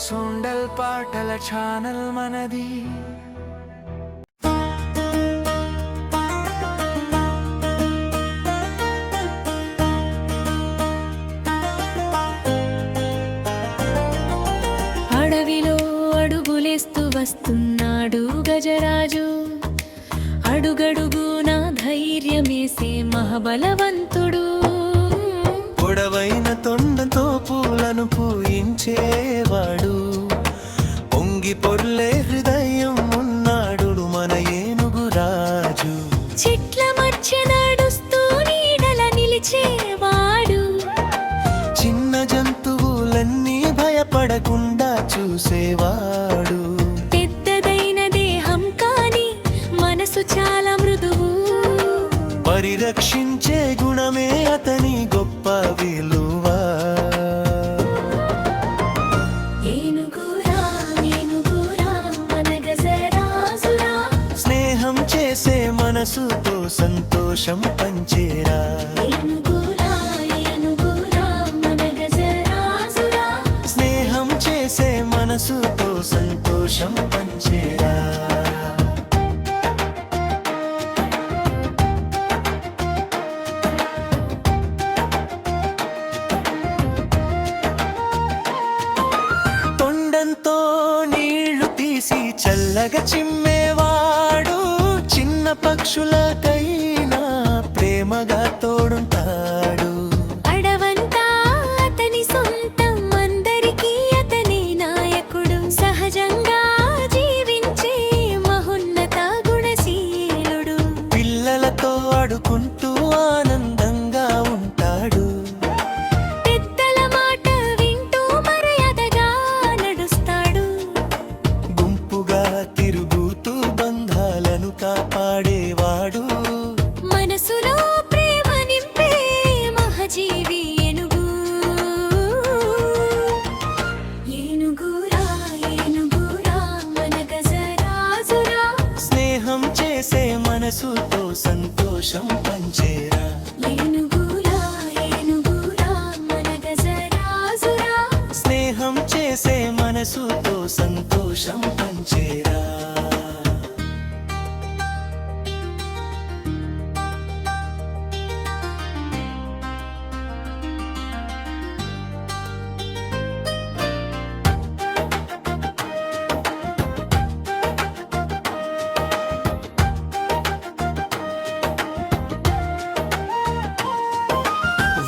సొండల్ పాటల ఛానల్ మనది. అడవిలో అడుగులేస్తూ వస్తున్నాడు గజరాజు, అడుగడుగున ధైర్యమేసే మహాబలవంతుడు. పొడవైన తొండతో పూలను పూయించేవాడు, పొంగి పొర్లే హృదయం ఉన్నాడు మన ఏనుగు రాజు. చెట్ల మధ్య నడుస్తూ నీడల నిలిచేవాడు, చిన్న జంతువులన్నీ భయపడకుండా చూసేవాడు. పెద్దదైన దేహం కాని మనసు చాలా మృదువు, పరిరక్షించే గుణమే అతని గొప్ప విలువ. ఏనుగురా ఏనుగురా మన గజరాజురా, స్నేహం చేసే మనసుతో సంతోషం పంచేరా. ఏనుగురా ఏనుగురా మన గజరాజురా, స్నేహం చేసే మనసుతో సంతోషం పంచేరా. తొండంతో నీళ్లు తీసి చల్లగా చిమ్మేవాడు, చిన్న పక్షులకైనా ప్రేమగా తోడుంటాడు. అడవంతా అతని సొంతం, అందరికీ అతని నాయకుడు. సహజంగా జీవించే మహోన్నత గుణశీలుడు, పిల్లలతో ఆడుకుంటూ ఆనందంగా ఉంటాడు. పెద్దల మాట వింటూ మర్యాదగా నడుస్తాడు. గుంపుగా తిరుగుతూ బంధాలను కాపాడేవాడు. మనసులో ప్రేమ నింపే మహజీవి ఏనుగు. ఏనుగురా ఏనుగురా మన గజరాజురా, స్నేహం చేసే మనసుతో సంతోషం పంచేరా. ఏనుగురా ఏనుగురా మన గజరాజురా, స్నేహం చేసే మనసుతో సంతోషం పంచేరా.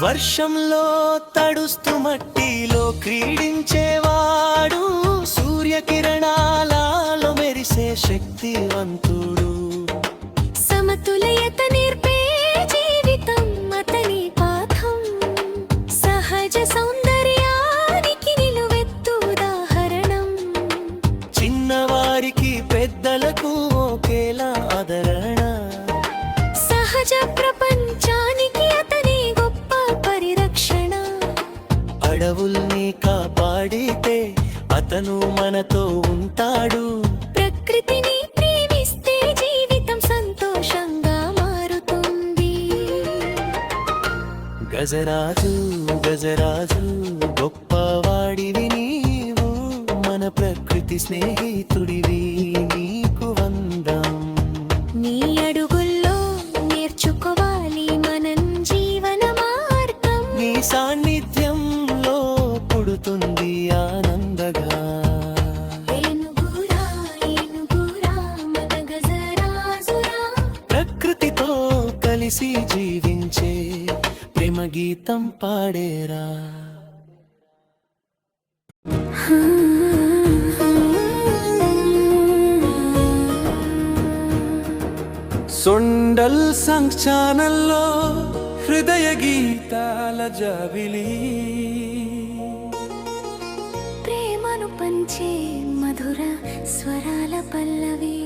వర్షంలో తడుస్తూ మట్టిలో క్రీడించేవాడు, సూర్యకిరణాలలో మెరిసే శక్తివంతుడు. సమతుల్యత నేర్పే జీవితం అతని పాఠం. సహజ సౌందర్యానికి నిలువెత్తు ఉదాహరణం. చిన్నవారికి పెద్దలకు ఒకేలా ఆదరణ. సహజ ప్రపంచానికి అతని గొప్ప పరిరక్షణ. అడవుల్ని కాపాడితే అతను మనతో ఉంటాడు. ప్రకృతిని ప్రేమిస్తే జీవితం సంతోషంగా మారుతుంది. గజరాజు గజరాజు గొప్పవాడివి నీవు, మన ప్రకృతి స్నేహితుడివి, నీకు వందం. నీ అడుగుల్లో నేర్చుకోవాలి మనం జీవన మార్గం. నీ సాన్నిధ్యంలో పుడుతుంది ఆనందగా. ఏనుగురా ఏనుగురా మన గజరాజురా, ప్రకృతితో కలిసి జీవించే ప్రేమ గీతం పాడేరా. సొండల్ సంగ్ ఛానల్లో హృదయ గీతాల జాబిలి. ప్రేమను పంచే మధుర స్వరాల పల్లవి.